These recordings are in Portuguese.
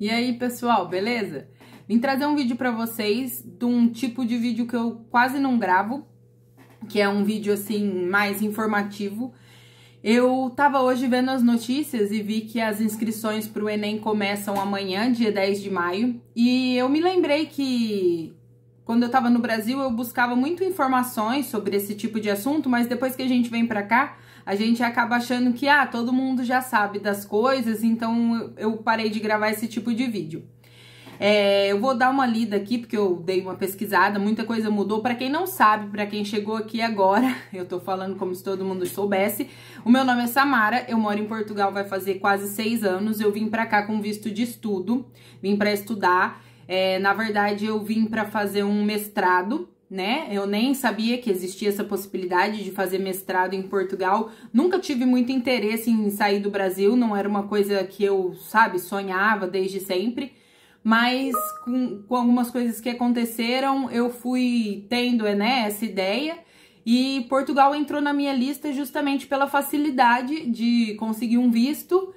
E aí, pessoal, beleza? Vim trazer um vídeo pra vocês de um tipo de vídeo que eu quase não gravo, que é um vídeo, assim, mais informativo. Eu tava hoje vendo as notícias e vi que as inscrições pro Enem começam amanhã, dia 10 de maio. E eu me lembrei que quando eu tava no Brasil eu buscava muito informações sobre esse tipo de assunto, mas depois que a gente vem pra cá, a gente acaba achando que, todo mundo já sabe das coisas, então eu parei de gravar esse tipo de vídeo. Eu vou dar uma lida aqui, porque eu dei uma pesquisada, muita coisa mudou. Pra quem não sabe, pra quem chegou aqui agora, eu tô falando como se todo mundo soubesse. O meu nome é Samara, eu moro em Portugal, vai fazer quase 6 anos. Eu vim pra cá com visto de estudo, vim pra estudar. Na verdade, eu vim pra fazer um mestrado, né? Eu nem sabia que existia essa possibilidade de fazer mestrado em Portugal. Nunca tive muito interesse em sair do Brasil, não era uma coisa que eu, sonhava desde sempre. Mas com algumas coisas que aconteceram, eu fui tendo, essa ideia. E Portugal entrou na minha lista justamente pela facilidade de conseguir um visto,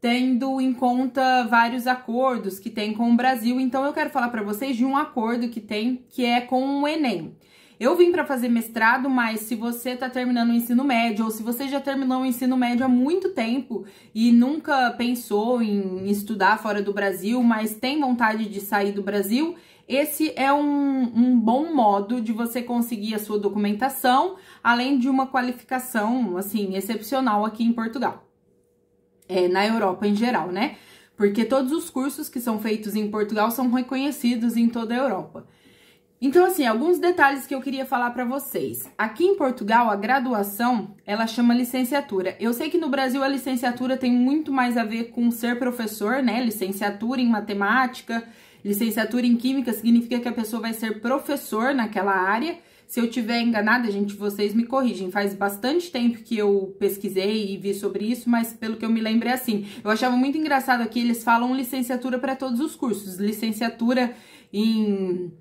tendo em conta vários acordos que tem com o Brasil. Então eu quero falar para vocês de um acordo que tem, que é com o Enem. Eu vim para fazer mestrado, mas se você tá terminando o ensino médio, ou se você já terminou o ensino médio há muito tempo e nunca pensou em estudar fora do Brasil, mas tem vontade de sair do Brasil, esse é um bom modo de você conseguir a sua documentação, além de uma qualificação, assim, excepcional aqui em Portugal. Na Europa em geral, né? Porque todos os cursos que são feitos em Portugal são reconhecidos em toda a Europa. Então, assim, alguns detalhes que eu queria falar pra vocês. Aqui em Portugal, a graduação, ela chama licenciatura. Eu sei que no Brasil a licenciatura tem muito mais a ver com ser professor, né? Licenciatura em matemática, licenciatura em química significa que a pessoa vai ser professor naquela área. Se eu tiver enganada, gente, vocês me corrigem. Faz bastante tempo que eu pesquisei e vi sobre isso, mas pelo que eu me lembro é assim. Eu achava muito engraçado aqui, eles falam licenciatura para todos os cursos. Licenciatura em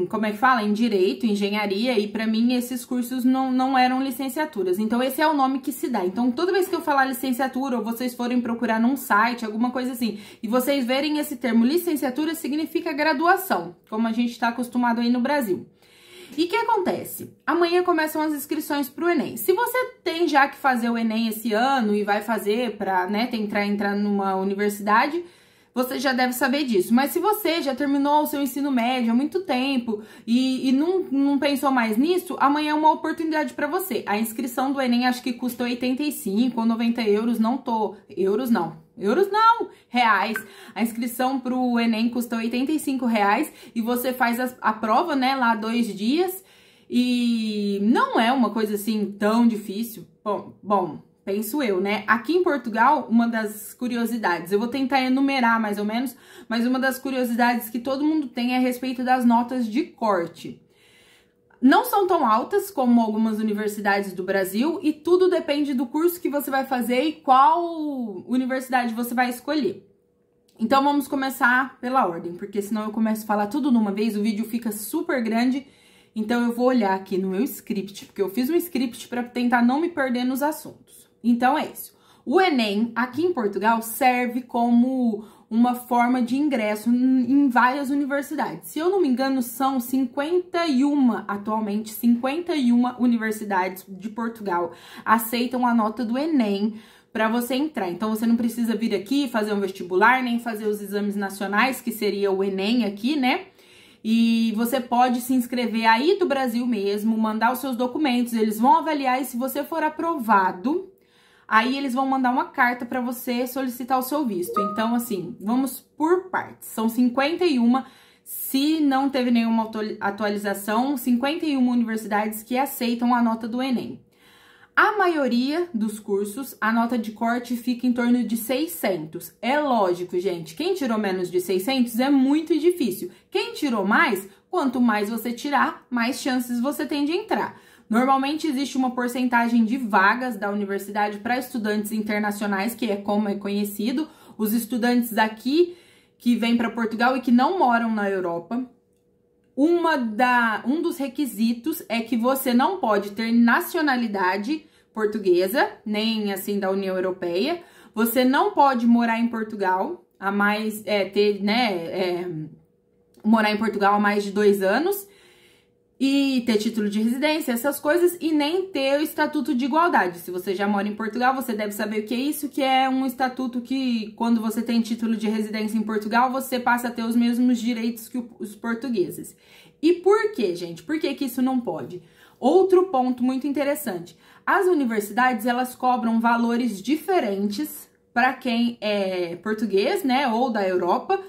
como é que fala? Em direito, engenharia, e pra mim esses cursos não eram licenciaturas. Então esse é o nome que se dá. Então toda vez que eu falar licenciatura, ou vocês forem procurar num site, alguma coisa assim, e vocês verem esse termo licenciatura, significa graduação, como a gente tá acostumado aí no Brasil. E o que acontece? Amanhã começam as inscrições para o Enem. Se você tem já que fazer o Enem esse ano e vai fazer para, entrar numa universidade, você já deve saber disso. Mas se você já terminou o seu ensino médio há muito tempo e não pensou mais nisso, amanhã é uma oportunidade para você. A inscrição do Enem acho que custa 85 ou 90 euros, reais. A inscrição pro Enem custa 85 reais e você faz a prova, né, lá 2 dias. E não é uma coisa assim tão difícil. Bom, penso eu, né? Aqui em Portugal, uma das curiosidades, eu vou tentar enumerar mais ou menos, mas uma das curiosidades que todo mundo tem é a respeito das notas de corte. Não são tão altas como algumas universidades do Brasil e tudo depende do curso que você vai fazer e qual universidade você vai escolher. Então vamos começar pela ordem, porque senão eu começo a falar tudo numa vez, o vídeo fica super grande. Então eu vou olhar aqui no meu script, porque eu fiz um script para tentar não me perder nos assuntos. Então é isso. O Enem, aqui em Portugal, serve como uma forma de ingresso em várias universidades. Se eu não me engano, são 51, atualmente, 51 universidades de Portugal aceitam a nota do Enem para você entrar. Então, você não precisa vir aqui fazer um vestibular, nem fazer os exames nacionais, que seria o Enem aqui, né? E você pode se inscrever aí do Brasil mesmo, mandar os seus documentos, eles vão avaliar e se você for aprovado, aí eles vão mandar uma carta para você solicitar o seu visto. Então, assim, vamos por partes. São 51, se não teve nenhuma atualização, 51 universidades que aceitam a nota do Enem. A maioria dos cursos, a nota de corte fica em torno de 600. É lógico, gente, quem tirou menos de 600 é muito difícil. Quem tirou mais, quanto mais você tirar, mais chances você tem de entrar. Normalmente existe uma porcentagem de vagas da universidade para estudantes internacionais, que é como é conhecido, os estudantes daqui que vêm para Portugal e que não moram na Europa. Um dos requisitos é que você não pode ter nacionalidade portuguesa, nem assim da União Europeia. Você não pode morar em Portugal a mais, morar em Portugal há mais de 2 anos e ter título de residência, essas coisas, e nem ter o estatuto de igualdade. Se você já mora em Portugal, você deve saber o que é isso, que é um estatuto que, quando você tem título de residência em Portugal, você passa a ter os mesmos direitos que os portugueses. E por quê, gente? Por que que isso não pode? Outro ponto muito interessante. As universidades, elas cobram valores diferentes para quem é português, né, ou da Europa,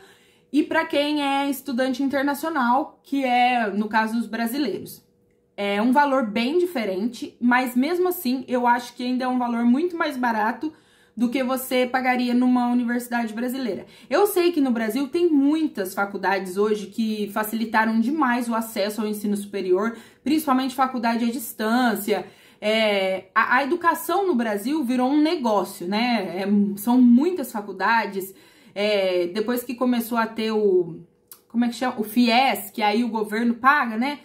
e para quem é estudante internacional, que é, no caso, os brasileiros. É um valor bem diferente, mas mesmo assim, eu acho que ainda é um valor muito mais barato do que você pagaria numa universidade brasileira. Eu sei que no Brasil tem muitas faculdades hoje que facilitaram demais o acesso ao ensino superior, principalmente faculdade à distância. A educação no Brasil virou um negócio, né? São muitas faculdades. Depois que começou a ter como é que chama? O FIES, que aí o governo paga, né?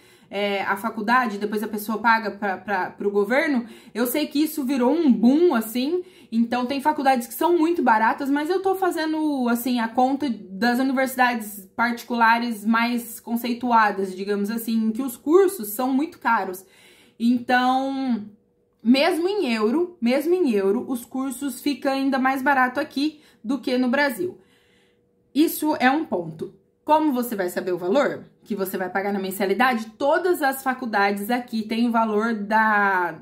A faculdade, depois a pessoa paga para o governo. Eu sei que isso virou um boom, assim. Então tem faculdades que são muito baratas, mas eu tô fazendo, assim, a conta das universidades particulares mais conceituadas, digamos assim, que os cursos são muito caros. Então, mesmo em euro, os cursos ficam ainda mais barato aqui do que no Brasil. Isso é um ponto. Como você vai saber o valor que você vai pagar na mensalidade? Todas as faculdades aqui têm o valor da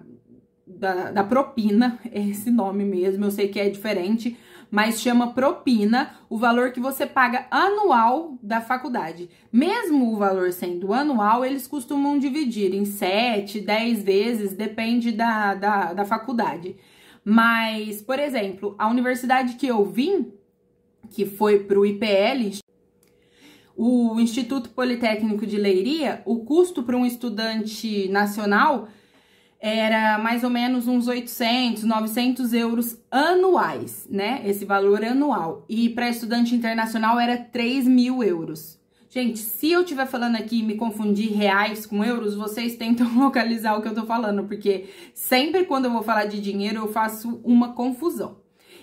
propina, esse nome mesmo, eu sei que é diferente, mas chama propina, o valor que você paga anual da faculdade. Mesmo o valor sendo anual, eles costumam dividir em 7, 10 vezes, depende da faculdade. Mas, por exemplo, a universidade que eu vim, que foi para o IPL, o Instituto Politécnico de Leiria, o custo para um estudante nacional era mais ou menos uns 800, 900 euros anuais, né? Esse valor anual. E para estudante internacional era 3.000 euros. Gente, se eu estiver falando aqui e me confundir reais com euros, vocês tentam localizar o que eu tô falando, porque sempre quando eu vou falar de dinheiro eu faço uma confusão.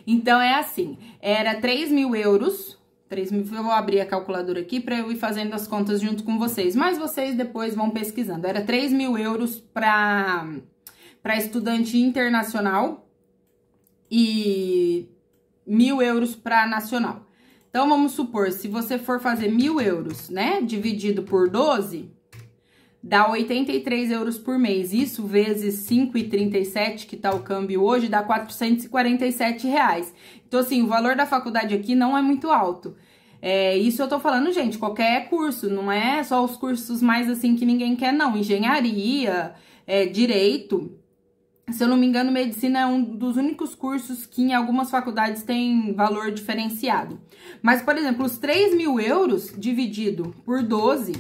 Então é assim, era 3.000 euros, 3.000, eu vou abrir a calculadora aqui para eu ir fazendo as contas junto com vocês, mas vocês depois vão pesquisando. Era 3.000 euros para estudante internacional e 1.000 euros para nacional. Então vamos supor, se você for fazer 1.000 euros, né, dividido por 12, dá 83 euros por mês. Isso vezes 5,37, que tá o câmbio hoje, dá 447 reais. Então, assim, o valor da faculdade aqui não é muito alto. Isso eu tô falando, gente, qualquer curso, não é só os cursos mais assim que ninguém quer, não. Engenharia, direito. Se eu não me engano, medicina é um dos únicos cursos que em algumas faculdades tem valor diferenciado. Mas, por exemplo, os 3.000 euros dividido por 12...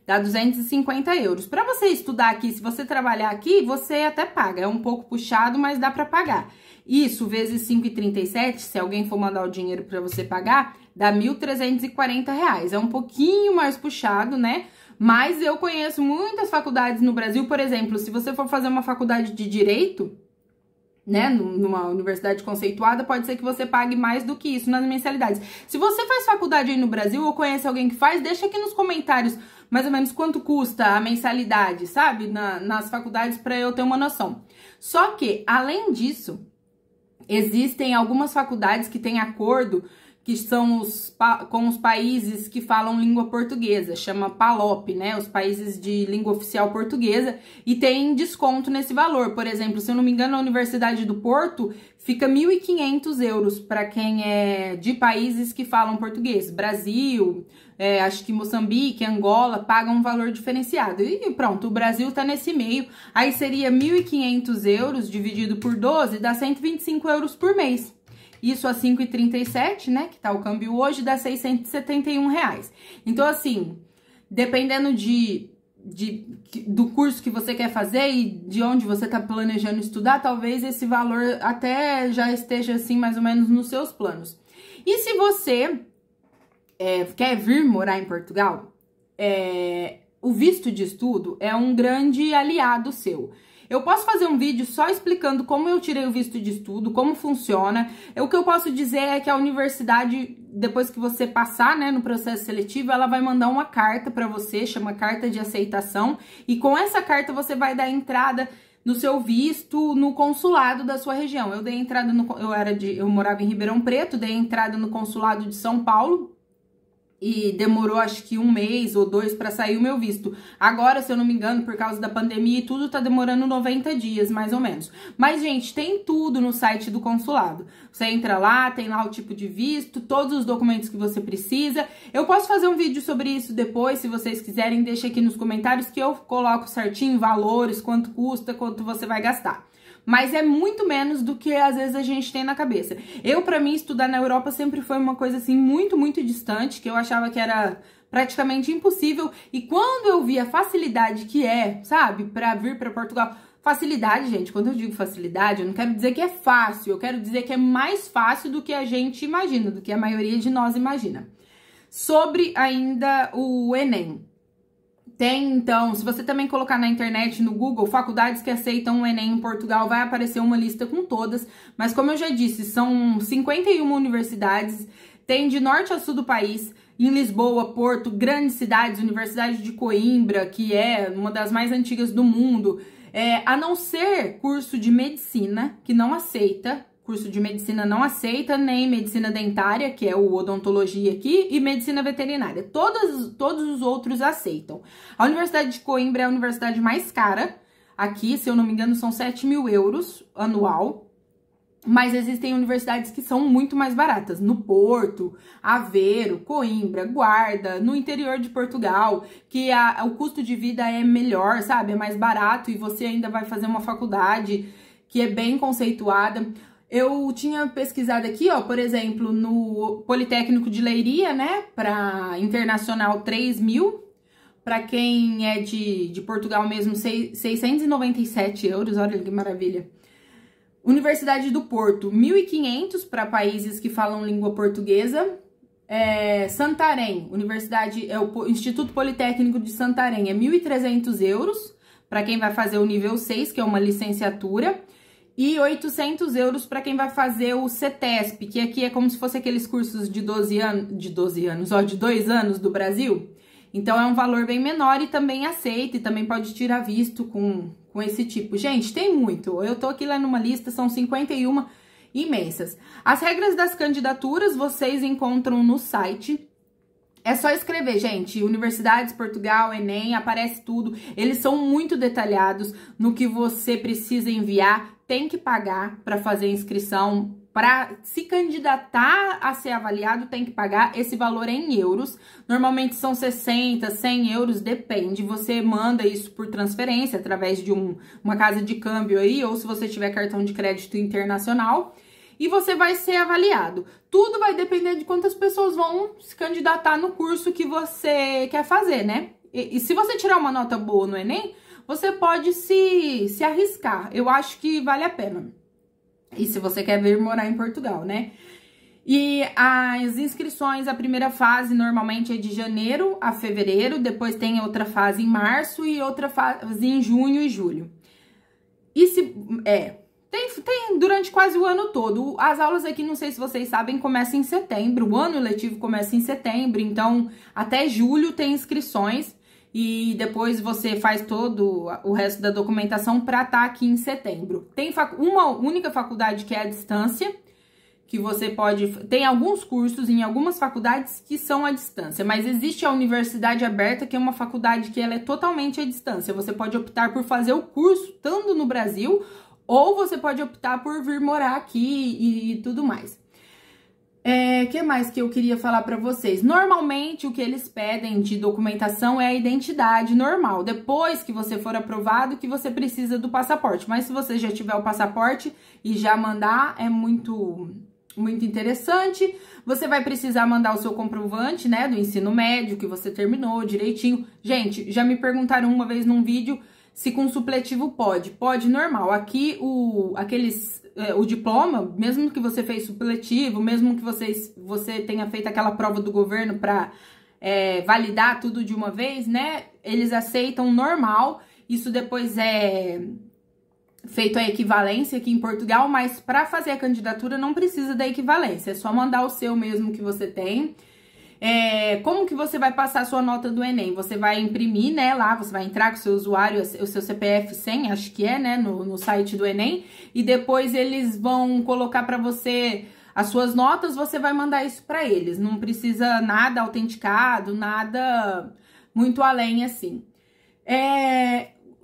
dá 250 euros. Para você estudar aqui, se você trabalhar aqui, você até paga. É um pouco puxado, mas dá para pagar. Isso, vezes 5,37, se alguém for mandar o dinheiro para você pagar, dá 1.340 reais. É um pouquinho mais puxado, né? Mas eu conheço muitas faculdades no Brasil. Por exemplo, se você for fazer uma faculdade de Direito, né, numa universidade conceituada, pode ser que você pague mais do que isso nas mensalidades. Se você faz faculdade aí no Brasil ou conhece alguém que faz, deixa aqui nos comentários mais ou menos quanto custa a mensalidade, sabe, nas faculdades, para eu ter uma noção. Só que, além disso, existem algumas faculdades que têm acordo, que são com os países que falam língua portuguesa, chama PALOP, né, os países de língua oficial portuguesa, e tem desconto nesse valor. Por exemplo, se eu não me engano, a Universidade do Porto fica 1.500 euros para quem é de países que falam português. Brasil, acho que Moçambique, Angola, pagam um valor diferenciado. E pronto, o Brasil tá nesse meio. Aí seria 1.500 euros dividido por 12, dá 125 euros por mês. Isso a 5,37, né, que tá o câmbio hoje, dá 671 reais. Então, assim, dependendo do curso que você quer fazer e de onde você tá planejando estudar, talvez esse valor até já esteja, assim, mais ou menos nos seus planos. E se você quer vir morar em Portugal, o visto de estudo é um grande aliado seu. Eu posso fazer um vídeo só explicando como eu tirei o visto de estudo, como funciona. O que eu posso dizer é que a universidade depois que você passar, né, no processo seletivo, ela vai mandar uma carta para você, chama carta de aceitação, e com essa carta você vai dar entrada no seu visto no consulado da sua região. Eu dei entrada eu morava em Ribeirão Preto, dei entrada no consulado de São Paulo, e demorou acho que 1 mês ou 2 para sair o meu visto. Agora, se eu não me engano, por causa da pandemia e tudo, tá demorando 90 dias, mais ou menos. Mas, gente, tem tudo no site do consulado. Você entra lá, tem lá o tipo de visto, todos os documentos que você precisa. Eu posso fazer um vídeo sobre isso depois, se vocês quiserem, deixa aqui nos comentários que eu coloco certinho valores, quanto custa, quanto você vai gastar. Mas é muito menos do que às vezes a gente tem na cabeça. Pra mim, estudar na Europa sempre foi uma coisa assim muito, muito distante, que eu achava que era praticamente impossível. E quando eu vi a facilidade que é, sabe, pra vir pra Portugal. Facilidade, gente, quando eu digo facilidade, eu não quero dizer que é fácil, eu quero dizer que é mais fácil do que a gente imagina, do que a maioria de nós imagina. Sobre ainda o Enem. Tem, então, se você também colocar na internet, no Google, faculdades que aceitam o Enem em Portugal, vai aparecer uma lista com todas, mas como eu já disse, são 51 universidades, tem de norte a sul do país, em Lisboa, Porto, grandes cidades, Universidade de Coimbra, que é uma das mais antigas do mundo, a não ser curso de medicina, que não aceita. Curso de medicina não aceita, nem medicina dentária, que é o odontologia aqui, e medicina veterinária. Todos os outros aceitam. A Universidade de Coimbra é a universidade mais cara. Aqui, se eu não me engano, são 7 mil euros anual. Mas existem universidades que são muito mais baratas. No Porto, Aveiro, Coimbra, Guarda, no interior de Portugal, que o custo de vida é melhor, sabe? É mais barato e você ainda vai fazer uma faculdade que é bem conceituada. Eu tinha pesquisado aqui, ó, por exemplo, no Politécnico de Leiria, né, para internacional 3 mil, para quem é de Portugal mesmo, 697 euros, olha que maravilha. Universidade do Porto, 1.500 para países que falam língua portuguesa. Santarém, o Instituto Politécnico de Santarém, é 1.300 euros para quem vai fazer o nível 6, que é uma licenciatura. E 800 euros para quem vai fazer o CETESP, que aqui é como se fosse aqueles cursos de 2 anos do Brasil. Então é um valor bem menor e também aceita, e também pode tirar visto com esse tipo. Gente, tem muito. Eu tô aqui lendo uma lista, são 51 imensas. As regras das candidaturas vocês encontram no site. É só escrever, gente, Universidades, Portugal, Enem, aparece tudo. Eles são muito detalhados no que você precisa enviar. Tem que pagar para fazer a inscrição. Para se candidatar a ser avaliado, tem que pagar. Esse valor é em euros. Normalmente são 60, 100 euros, depende. Você manda isso por transferência, através de uma casa de câmbio aí, ou se você tiver cartão de crédito internacional. E você vai ser avaliado. Tudo vai depender de quantas pessoas vão se candidatar no curso que você quer fazer, né? E se você tirar uma nota boa no Enem, você pode se arriscar. Eu acho que vale a pena. E se você quer vir morar em Portugal, né? E as inscrições, a primeira fase normalmente é de janeiro a fevereiro, depois tem outra fase em março e outra fase em junho e julho. Tem durante quase o ano todo. As aulas aqui, não sei se vocês sabem, começam em setembro. O ano letivo começa em setembro, então até julho tem inscrições. E depois você faz todo o resto da documentação para estar aqui em setembro. Tem uma única faculdade que é à distância, que você pode... Tem alguns cursos em algumas faculdades que são à distância, mas existe a Universidade Aberta, que é uma faculdade que ela é totalmente à distância. Você pode optar por fazer o curso estando no Brasil, ou você pode optar por vir morar aqui e tudo mais. Que mais que eu queria falar pra vocês? Normalmente, o que eles pedem de documentação é a identidade normal. Depois que você for aprovado, que você precisa do passaporte. Mas se você já tiver o passaporte e já mandar, é muito interessante. Você vai precisar mandar o seu comprovante, né, do ensino médio, que você terminou direitinho. Gente, já me perguntaram uma vez num vídeo se com supletivo pode. Pode, normal. Aqui, o diploma, mesmo que você fez supletivo, mesmo que você tenha feito aquela prova do governo para validar tudo de uma vez, né? Eles aceitam normal. Isso depois é feito a equivalência aqui em Portugal, mas para fazer a candidatura não precisa da equivalência, é só mandar o seu mesmo que você tem. Como que você vai passar a sua nota do Enem? Você vai imprimir, né, lá, você vai entrar com o seu usuário, o seu CPF 100, acho que é, né, no site do Enem, e depois eles vão colocar para você as suas notas, você vai mandar isso para eles, não precisa nada autenticado, nada muito além, assim.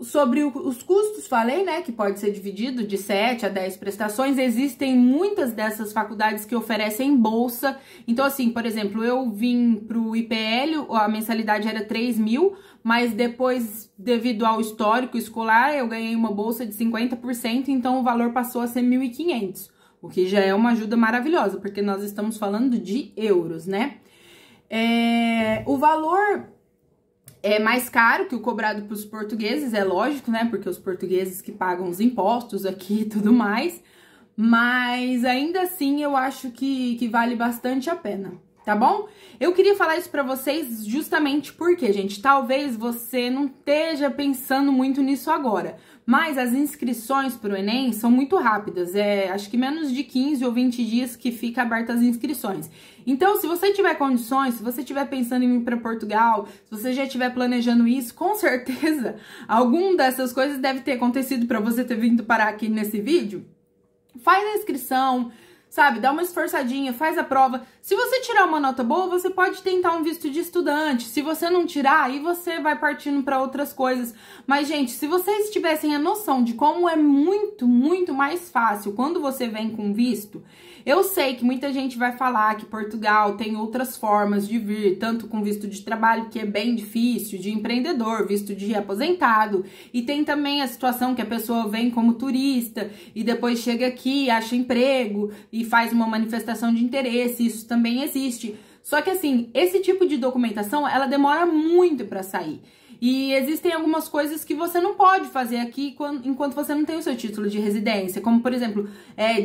Sobre os custos, falei, né, que pode ser dividido de 7 a 10 prestações. Existem muitas dessas faculdades que oferecem bolsa. Então, assim, por exemplo, eu vim pro IPL, a mensalidade era 3 mil, mas depois, devido ao histórico escolar, eu ganhei uma bolsa de 50%, então o valor passou a ser 1.500, o que já é uma ajuda maravilhosa, porque nós estamos falando de euros, né? O valor é mais caro que o cobrado para os portugueses, é lógico, né? Porque os portugueses que pagam os impostos aqui e tudo mais. Mas ainda assim eu acho que vale bastante a pena, tá bom? Eu queria falar isso pra vocês justamente porque, gente, talvez você não esteja pensando muito nisso agora, mas as inscrições pro Enem são muito rápidas, acho que menos de 15 ou 20 dias que fica abertas as inscrições. Então, se você tiver condições, se você estiver pensando em ir para Portugal, se você já estiver planejando isso, com certeza, alguma dessas coisas deve ter acontecido para você ter vindo parar aqui nesse vídeo. Faz a inscrição, sabe? Dá uma esforçadinha, faz a prova. Se você tirar uma nota boa, você pode tentar um visto de estudante. Se você não tirar, aí você vai partindo para outras coisas. Mas, gente, se vocês tivessem a noção de como é muito, muito mais fácil quando você vem com visto, eu sei que muita gente vai falar que Portugal tem outras formas de vir, tanto com visto de trabalho, que é bem difícil, de empreendedor, visto de aposentado, e tem também a situação que a pessoa vem como turista e depois chega aqui, acha emprego e faz uma manifestação de interesse, isso também existe. Só que assim, esse tipo de documentação, ela demora muito para sair. E existem algumas coisas que você não pode fazer aqui enquanto você não tem o seu título de residência, como, por exemplo,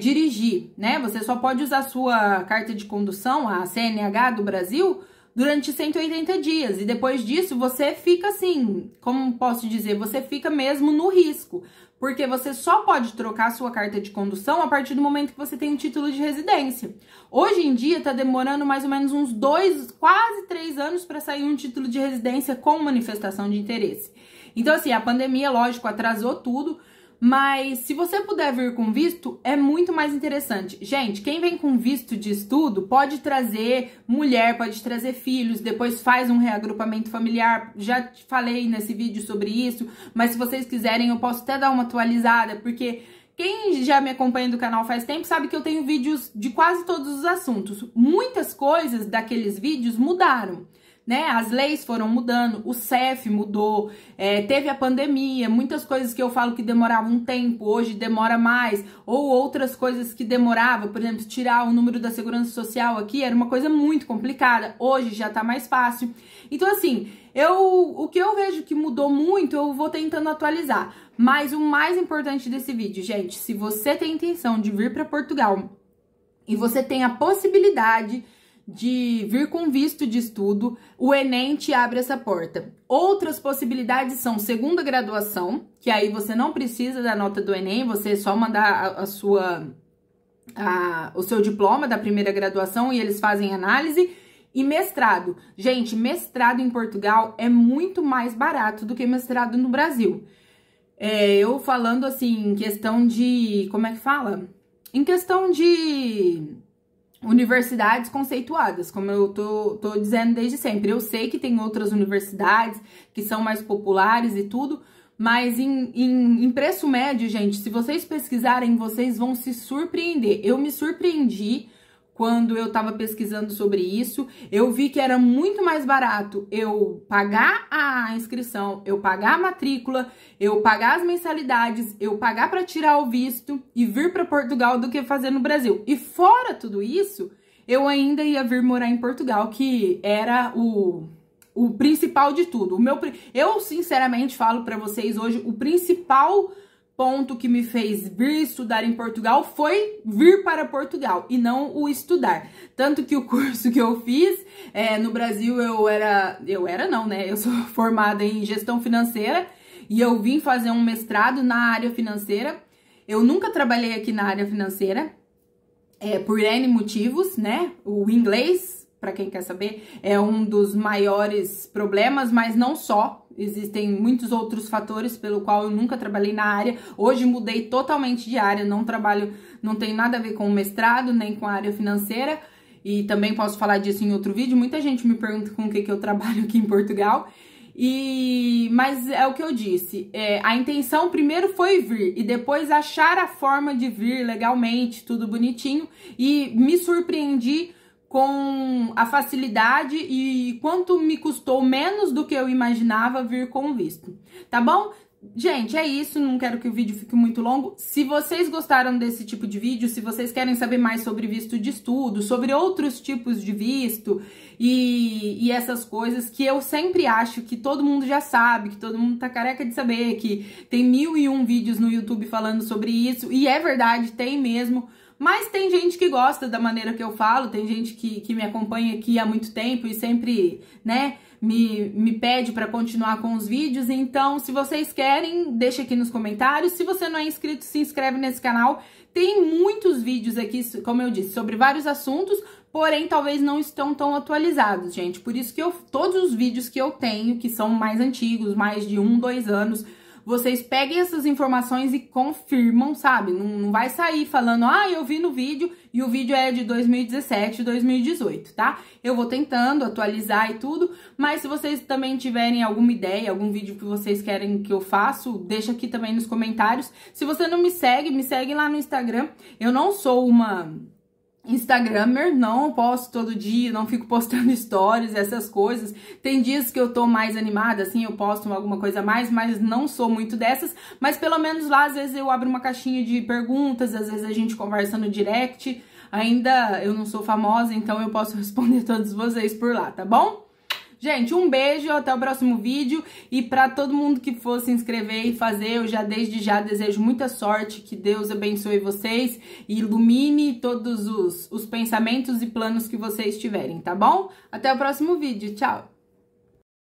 dirigir, né? Você só pode usar a sua carta de condução, a CNH do Brasil, durante 180 dias. E depois disso, você fica assim, como posso dizer, você fica mesmo no risco. Porque você só pode trocar a sua carta de condução a partir do momento que você tem um título de residência. Hoje em dia tá demorando mais ou menos uns 2, quase 3 anos para sair um título de residência com manifestação de interesse. Então assim, a pandemia, lógico, atrasou tudo, mas se você puder vir com visto, é muito mais interessante. Gente, quem vem com visto de estudo pode trazer mulher, pode trazer filhos, depois faz um reagrupamento familiar. Já falei nesse vídeo sobre isso, mas se vocês quiserem eu posso até dar uma atualizada, porque quem já me acompanha do canal faz tempo sabe que eu tenho vídeos de quase todos os assuntos. Muitas coisas daqueles vídeos mudaram, né? As leis foram mudando, o CEF mudou, teve a pandemia, muitas coisas que eu falo que demoravam um tempo, hoje demora mais, ou outras coisas que demorava, por exemplo, tirar o número da segurança social aqui era uma coisa muito complicada, hoje já tá mais fácil. Então assim, o que eu vejo que mudou muito, eu vou tentando atualizar. Mas o mais importante desse vídeo, gente, se você tem intenção de vir para Portugal e você tem a possibilidade de vir com visto de estudo, o Enem te abre essa porta. Outras possibilidades são segunda graduação, que aí você não precisa da nota do Enem, você é só mandar o seu diploma da primeira graduação e eles fazem análise. E mestrado. Gente, mestrado em Portugal é muito mais barato do que mestrado no Brasil. Eu falando assim, em questão de... Como é que fala? Em questão de universidades conceituadas, como eu tô dizendo desde sempre. Eu sei que tem outras universidades que são mais populares e tudo, mas em preço médio, gente, se vocês pesquisarem, vocês vão se surpreender. Eu me surpreendi quando eu tava pesquisando sobre isso. Eu vi que era muito mais barato eu pagar a inscrição, eu pagar a matrícula, eu pagar as mensalidades, eu pagar para tirar o visto e vir para Portugal do que fazer no Brasil. E fora tudo isso, eu ainda ia vir morar em Portugal, que era o principal de tudo. Eu sinceramente falo para vocês hoje, o principal ponto que me fez vir estudar em Portugal foi vir para Portugal e não o estudar. Tanto que o curso que eu fiz no Brasil, eu sou formada em gestão financeira e eu vim fazer um mestrado na área financeira Eu nunca trabalhei aqui na área financeira, por N motivos, né? O inglês, para quem quer saber, é um dos maiores problemas, mas não só. Existem muitos outros fatores pelo qual eu nunca trabalhei na área. Hoje mudei totalmente de área, não tem nada a ver com o mestrado, nem com a área financeira. E também posso falar disso em outro vídeo. Muita gente me pergunta com o que eu trabalho aqui em Portugal. Mas é o que eu disse, a intenção primeiro foi vir e depois achar a forma de vir legalmente, tudo bonitinho, e me surpreendi com a facilidade e quanto me custou menos do que eu imaginava vir com o visto, tá bom? Gente, é isso, não quero que o vídeo fique muito longo. Se vocês gostaram desse tipo de vídeo, se vocês querem saber mais sobre visto de estudo, sobre outros tipos de visto e essas coisas que eu sempre acho que todo mundo já sabe, que todo mundo tá careca de saber, que tem 1001 vídeos no YouTube falando sobre isso, e é verdade, tem mesmo. Mas tem gente que gosta da maneira que eu falo, tem gente que me acompanha aqui há muito tempo e sempre, né, me pede para continuar com os vídeos. Então, se vocês querem, deixa aqui nos comentários. Se você não é inscrito, se inscreve nesse canal. Tem muitos vídeos aqui, como eu disse, sobre vários assuntos, porém talvez não estão tão atualizados, gente. Por isso que todos os vídeos que eu tenho, que são mais antigos, mais de 1, 2 anos, vocês peguem essas informações e confirmam, sabe? Não vai sair falando, eu vi no vídeo e o vídeo é de 2017, 2018, tá? Eu vou tentando atualizar e tudo, mas se vocês também tiverem alguma ideia, algum vídeo que vocês querem que eu faça, deixa aqui também nos comentários. Se você não me segue lá no Instagram. Eu não sou uma Instagrammer, não posto todo dia, não fico postando stories, essas coisas. Tem dias que eu tô mais animada, assim, eu posto alguma coisa a mais, mas não sou muito dessas. Mas pelo menos lá, às vezes eu abro uma caixinha de perguntas, às vezes a gente conversa no direct. Ainda eu não sou famosa, então eu posso responder todos vocês por lá, tá bom? Gente, um beijo, até o próximo vídeo. E para todo mundo que for se inscrever e fazer, eu já desde já desejo muita sorte, que Deus abençoe vocês e ilumine todos os pensamentos e planos que vocês tiverem, tá bom? Até o próximo vídeo, tchau!